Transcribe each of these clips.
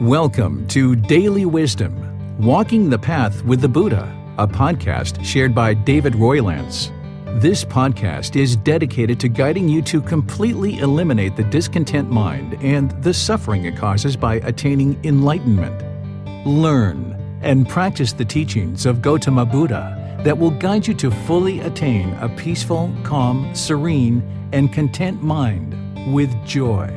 Welcome to Daily Wisdom, Walking the Path with the Buddha, a podcast shared by David Roylance. This podcast is dedicated to guiding you to completely eliminate the discontent mind and the suffering it causes by attaining enlightenment. Learn and practice the teachings of Gotama Buddha that will guide you to fully attain a peaceful, calm, serene, and content mind with joy.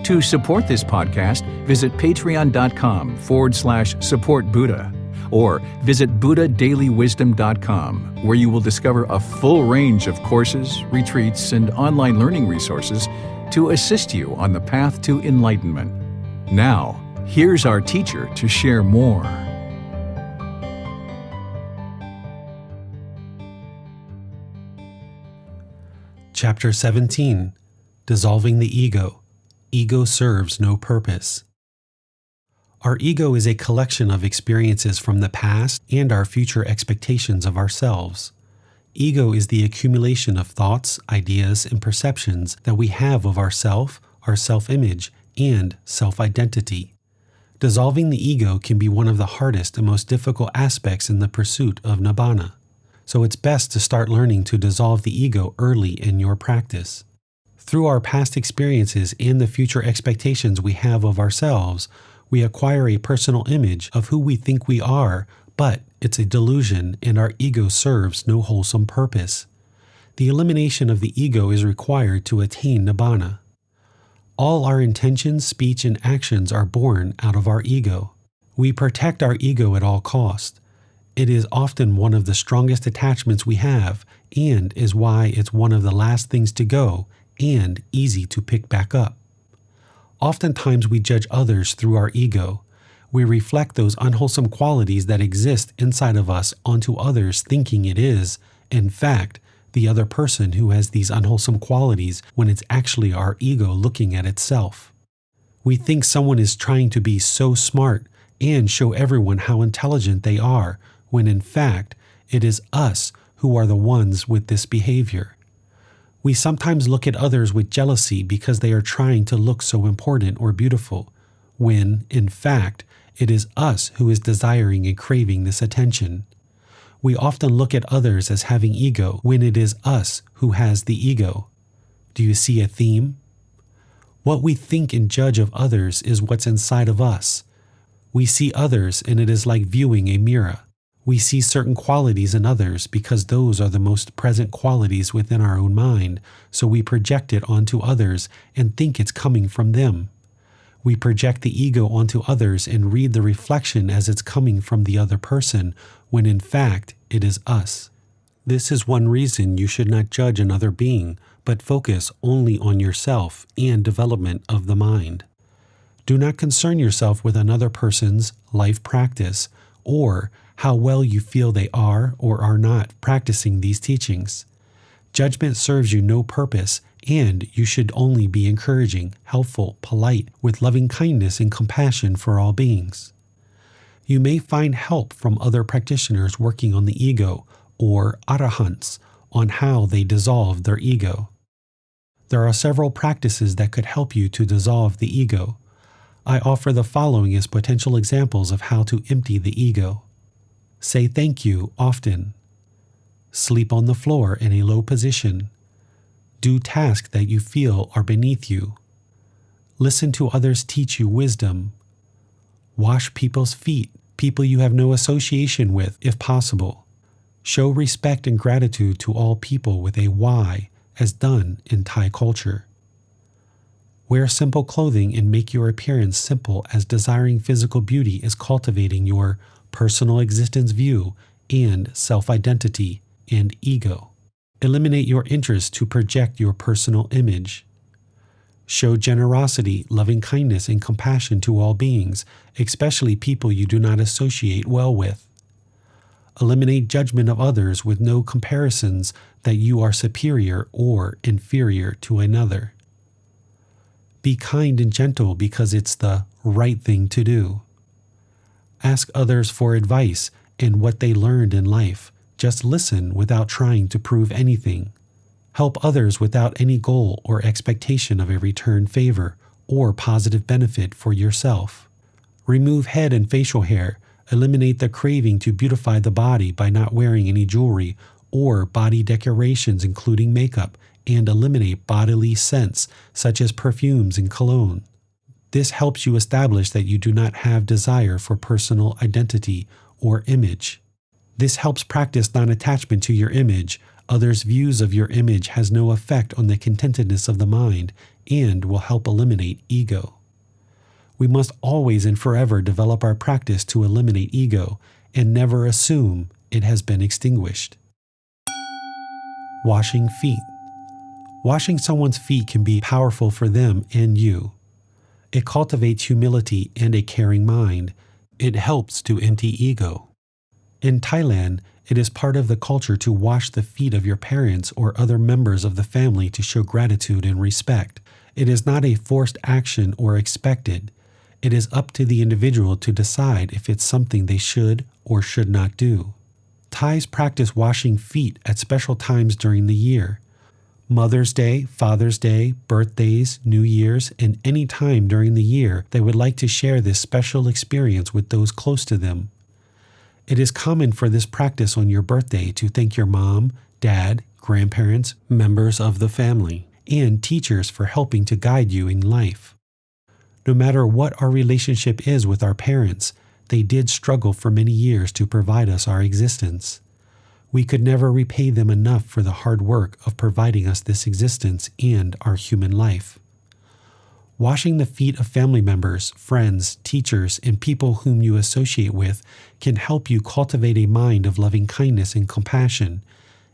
To support this podcast, visit patreon.com/supportbuddha or visit buddhadailywisdom.com, where you will discover a full range of courses, retreats, and online learning resources to assist you on the path to enlightenment. Now, here's our teacher to share more. Chapter 17. Dissolving the Ego. Ego serves no purpose. Our ego is a collection of experiences from the past and our future expectations of ourselves. Ego is the accumulation of thoughts, ideas, and perceptions that we have of ourself, our self-image, and self-identity. Dissolving the ego can be one of the hardest and most difficult aspects in the pursuit of Nibbana. So it's best to start learning to dissolve the ego early in your practice. Through our past experiences and the future expectations we have of ourselves, we acquire a personal image of who we think we are, but it's a delusion and our ego serves no wholesome purpose. The elimination of the ego is required to attain Nibbana. All our intentions, speech, and actions are born out of our ego. We protect our ego at all costs. It is often one of the strongest attachments we have and is why it's one of the last things to go and easy to pick back up. Oftentimes we judge others through our ego. We reflect those unwholesome qualities that exist inside of us onto others, thinking it is, in fact, the other person who has these unwholesome qualities when it's actually our ego looking at itself. We think someone is trying to be so smart and show everyone how intelligent they are, when in fact, it is us who are the ones with this behavior. We sometimes look at others with jealousy because they are trying to look so important or beautiful, when, in fact, it is us who is desiring and craving this attention. We often look at others as having ego when it is us who has the ego. Do you see a theme? What we think and judge of others is what's inside of us. We see others and it is like viewing a mirror. We see certain qualities in others because those are the most present qualities within our own mind, so we project it onto others and think it's coming from them. We project the ego onto others and read the reflection as it's coming from the other person, when in fact it is us. This is one reason you should not judge another being, but focus only on yourself and development of the mind. Do not concern yourself with another person's life practice or how well you feel they are or are not practicing these teachings. Judgment serves you no purpose, and you should only be encouraging, helpful, polite, with loving kindness and compassion for all beings. You may find help from other practitioners working on the ego, or arahants, on how they dissolve their ego. There are several practices that could help you to dissolve the ego. I offer the following as potential examples of how to empty the ego. Say thank you often. Sleep on the floor in a low position. Do tasks that you feel are beneath you. Listen to others teach you wisdom. Wash people's feet, people you have no association with, if possible. Show respect and gratitude to all people with a Y, as done in Thai culture. Wear simple clothing and make your appearance simple, as desiring physical beauty is cultivating your personal existence view and self-identity and ego. Eliminate your interest to project your personal image. Show generosity, loving kindness, and compassion to all beings, especially people you do not associate well with. Eliminate judgment of others with no comparisons that you are superior or inferior to another. Be kind and gentle because it's the right thing to do. Ask others for advice and what they learned in life. Just listen without trying to prove anything. Help others without any goal or expectation of a return favor or positive benefit for yourself. Remove head and facial hair. Eliminate the craving to beautify the body by not wearing any jewelry or body decorations including makeup, and eliminate bodily scents such as perfumes and cologne. This helps you establish that you do not have desire for personal identity or image. This helps practice non-attachment to your image. Others' views of your image has no effect on the contentedness of the mind and will help eliminate ego. We must always and forever develop our practice to eliminate ego and never assume it has been extinguished. Washing feet. Washing someone's feet can be powerful for them and you. It cultivates humility and a caring mind. It helps to empty ego. In Thailand, it is part of the culture to wash the feet of your parents or other members of the family to show gratitude and respect. It is not a forced action or expected. It is up to the individual to decide if it's something they should or should not do. Thais practice washing feet at special times during the year. Mother's Day, Father's Day, birthdays, New Year's, and any time during the year they would like to share this special experience with those close to them. It is common for this practice on your birthday to thank your mom, dad, grandparents, members of the family, and teachers for helping to guide you in life. No matter what our relationship is with our parents, they did struggle for many years to provide us our existence. We could never repay them enough for the hard work of providing us this existence and our human life. Washing the feet of family members, friends, teachers, and people whom you associate with can help you cultivate a mind of loving kindness and compassion.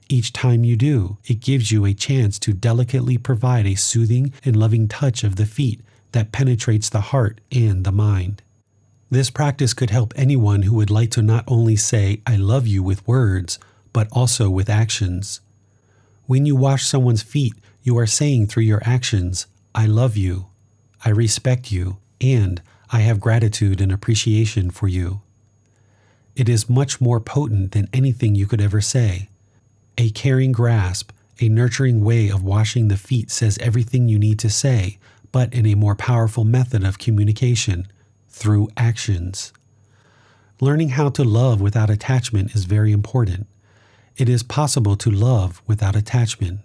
Each time you do, it gives you a chance to delicately provide a soothing and loving touch of the feet that penetrates the heart and the mind. This practice could help anyone who would like to not only say, "I love you" with words, but also with actions. When you wash someone's feet, you are saying through your actions, "I love you, I respect you, and I have gratitude and appreciation for you." It is much more potent than anything you could ever say. A caring grasp, a nurturing way of washing the feet says everything you need to say, but in a more powerful method of communication, through actions. Learning how to love without attachment is very important. It is possible to love without attachment.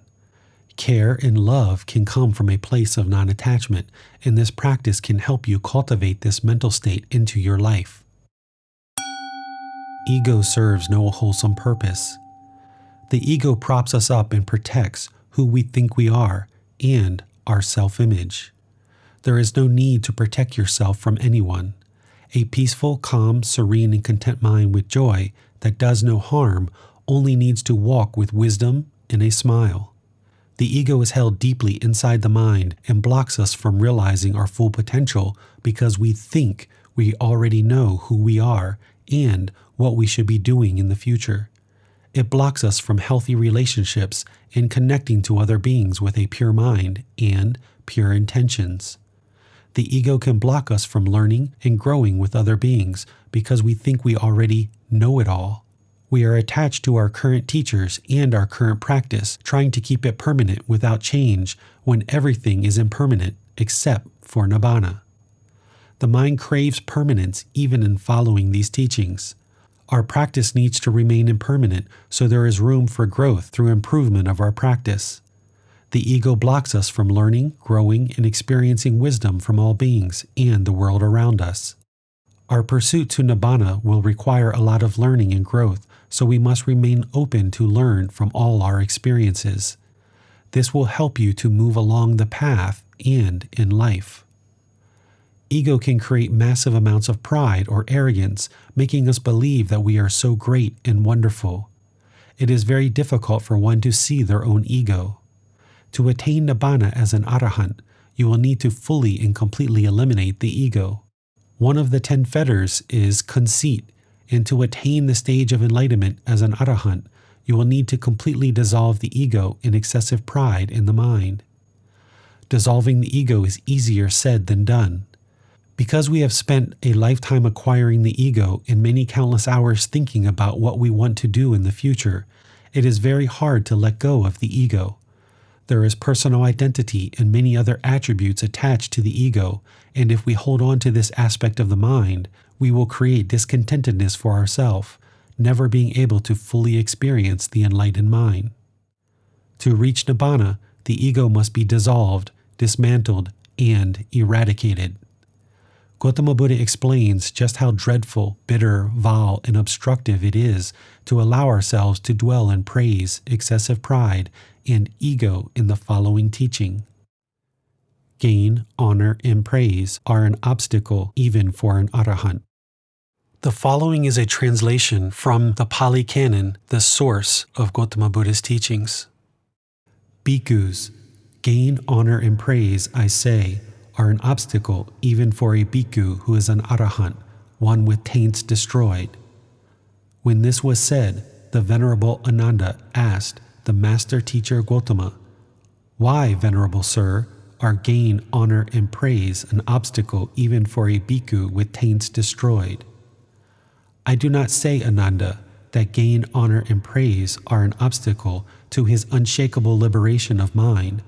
Care and love can come from a place of non-attachment, and this practice can help you cultivate this mental state into your life. Ego serves no wholesome purpose. The ego props us up and protects who we think we are and our self-image. There is no need to protect yourself from anyone. A peaceful, calm, serene, and content mind with joy that does no harm only needs to walk with wisdom and a smile. The ego is held deeply inside the mind and blocks us from realizing our full potential because we think we already know who we are and what we should be doing in the future. It blocks us from healthy relationships and connecting to other beings with a pure mind and pure intentions. The ego can block us from learning and growing with other beings because we think we already know it all. We are attached to our current teachers and our current practice, trying to keep it permanent without change when everything is impermanent except for Nibbana. The mind craves permanence even in following these teachings. Our practice needs to remain impermanent, so there is room for growth through improvement of our practice. The ego blocks us from learning, growing, and experiencing wisdom from all beings and the world around us. Our pursuit to Nibbana will require a lot of learning and growth, so we must remain open to learn from all our experiences. This will help you to move along the path and in life. Ego can create massive amounts of pride or arrogance, making us believe that we are so great and wonderful. It is very difficult for one to see their own ego. To attain Nibbana as an arahant, you will need to fully and completely eliminate the ego. One of the 10 fetters is conceit, and to attain the stage of enlightenment as an arahant, you will need to completely dissolve the ego and excessive pride in the mind. Dissolving the ego is easier said than done. Because we have spent a lifetime acquiring the ego and many countless hours thinking about what we want to do in the future, it is very hard to let go of the ego. There is personal identity and many other attributes attached to the ego, and if we hold on to this aspect of the mind, we will create discontentedness for ourselves, never being able to fully experience the enlightened mind. To reach Nibbana, the ego must be dissolved, dismantled, and eradicated. Gotama Buddha explains just how dreadful, bitter, vile, and obstructive it is to allow ourselves to dwell in praise, excessive pride, and ego in the following teaching. Gain, honor, and praise are an obstacle even for an arahant. The following is a translation from the Pali Canon, the source of Gotama Buddha's teachings. Bhikkhus, gain, honor, and praise, I say, are an obstacle even for a bhikkhu who is an arahant, one with taints destroyed. When this was said, the Venerable Ananda asked the Master Teacher Gotama, "Why, Venerable Sir, are gain, honor, and praise an obstacle even for a bhikkhu with taints destroyed?" I do not say, Ananda, that gain, honor, and praise are an obstacle to his unshakable liberation of mind,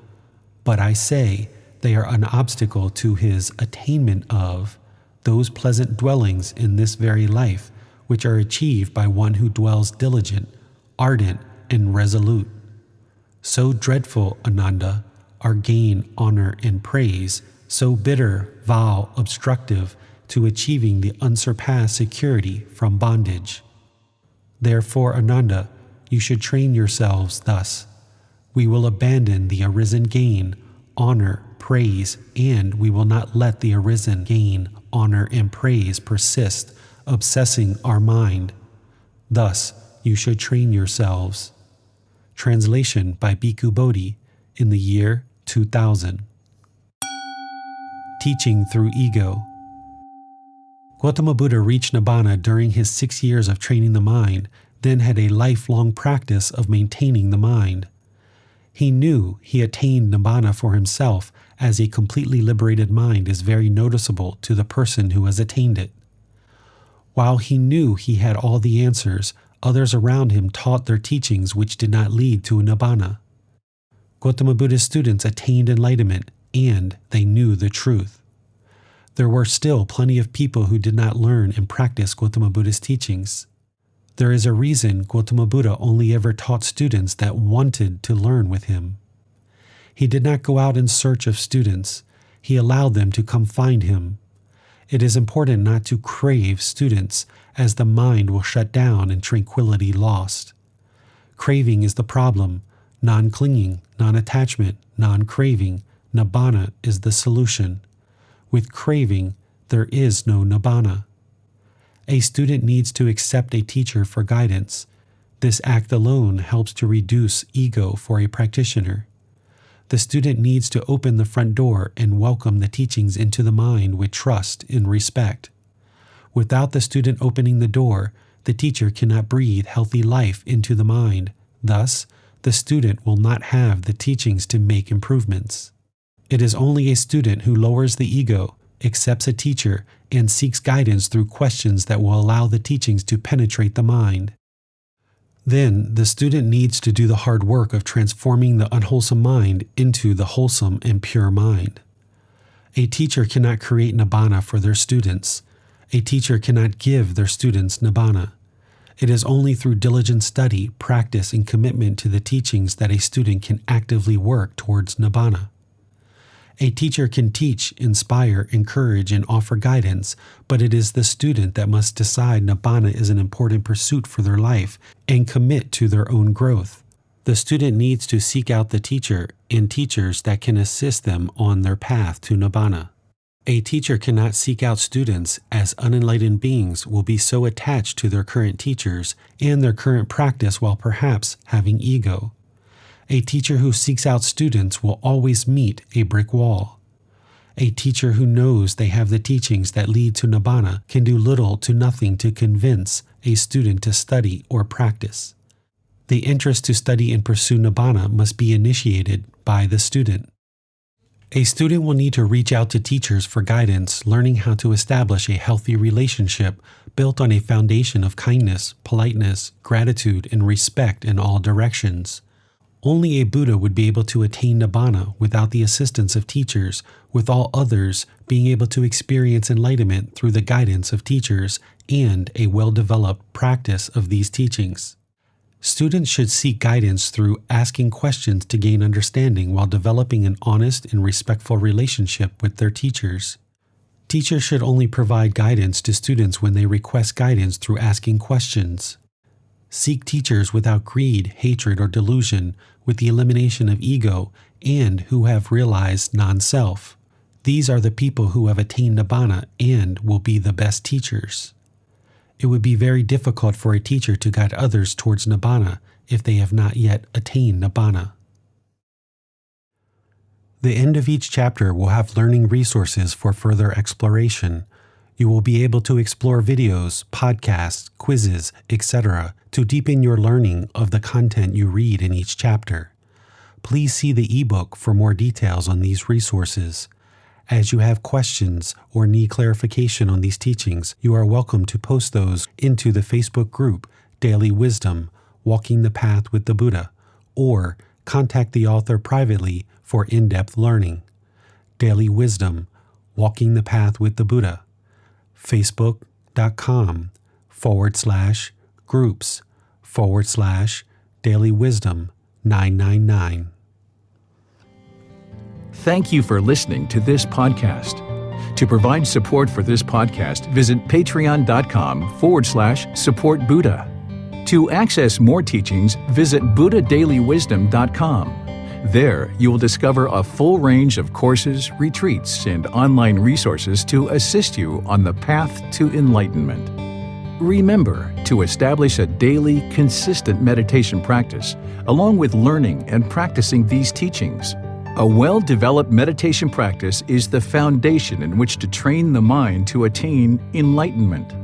but I say they are an obstacle to his attainment of those pleasant dwellings in this very life which are achieved by one who dwells diligent, ardent, and resolute. So dreadful, Ananda, are gain, honor, and praise, so bitter, vile, obstructive to achieving the unsurpassed security from bondage. Therefore, Ananda, you should train yourselves thus. We will abandon the arisen gain, honor, praise, and we will not let the arisen gain, honor, and praise persist, obsessing our mind. Thus, you should train yourselves. Translation by Bhikkhu Bodhi in the year 2000. Teaching through ego. Gotama Buddha reached Nibbana during his 6 years of training the mind, then had a lifelong practice of maintaining the mind. He knew he attained Nibbana for himself, as a completely liberated mind is very noticeable to the person who has attained it. While he knew he had all the answers, others around him taught their teachings which did not lead to a Nibbana. Gotama Buddha's students attained enlightenment, and they knew the truth. There were still plenty of people who did not learn and practice Gotama Buddha's teachings. There is a reason Gotama Buddha only ever taught students that wanted to learn with him. He did not go out in search of students. He allowed them to come find him. It is important not to crave students, as the mind will shut down and tranquility lost. Craving is the problem. Non-clinging, non-attachment, non-craving, Nibbana is the solution. With craving, there is no Nibbana. A student needs to accept a teacher for guidance. This act alone helps to reduce ego for a practitioner. The student needs to open the front door and welcome the teachings into the mind with trust and respect. Without the student opening the door, the teacher cannot breathe healthy life into the mind. Thus, the student will not have the teachings to make improvements. It is only a student who lowers the ego, accepts a teacher, and seeks guidance through questions that will allow the teachings to penetrate the mind. Then, the student needs to do the hard work of transforming the unwholesome mind into the wholesome and pure mind. A teacher cannot create Nibbana for their students. A teacher cannot give their students Nibbana. It is only through diligent study, practice, and commitment to the teachings that a student can actively work towards Nibbana. A teacher can teach, inspire, encourage, and offer guidance, but it is the student that must decide Nibbana is an important pursuit for their life and commit to their own growth. The student needs to seek out the teacher and teachers that can assist them on their path to Nibbana. A teacher cannot seek out students, as unenlightened beings will be so attached to their current teachers and their current practice while perhaps having ego. A teacher who seeks out students will always meet a brick wall. A teacher who knows they have the teachings that lead to Nibbana can do little to nothing to convince a student to study or practice. The interest to study and pursue Nibbana must be initiated by the student. A student will need to reach out to teachers for guidance, learning how to establish a healthy relationship built on a foundation of kindness, politeness, gratitude, and respect in all directions. Only a Buddha would be able to attain Nibbana without the assistance of teachers, with all others being able to experience enlightenment through the guidance of teachers and a well-developed practice of these teachings. Students should seek guidance through asking questions to gain understanding while developing an honest and respectful relationship with their teachers. Teachers should only provide guidance to students when they request guidance through asking questions. Seek teachers without greed, hatred, or delusion, with the elimination of ego, and who have realized non-self. These are the people who have attained Nibbana and will be the best teachers. It would be very difficult for a teacher to guide others towards Nibbana if they have not yet attained Nibbana. The end of each chapter will have learning resources for further exploration. You will be able to explore videos, podcasts, quizzes, etc. to deepen your learning of the content you read in each chapter. Please see the ebook for more details on these resources. As you have questions or need clarification on these teachings, you are welcome to post those into the Facebook group Daily Wisdom, Walking the Path with the Buddha, or contact the author privately for in-depth learning. Daily Wisdom, Walking the Path with the Buddha. Facebook.com/groups/Daily Wisdom 999. Thank you for listening to this podcast. To provide support for this podcast, visit patreon.com/support Buddha. To access more teachings, visit buddhadailywisdom.com. There, you will discover a full range of courses, retreats, and online resources to assist you on the path to enlightenment. Remember to establish a daily, consistent meditation practice, along with learning and practicing these teachings. A well-developed meditation practice is the foundation in which to train the mind to attain enlightenment.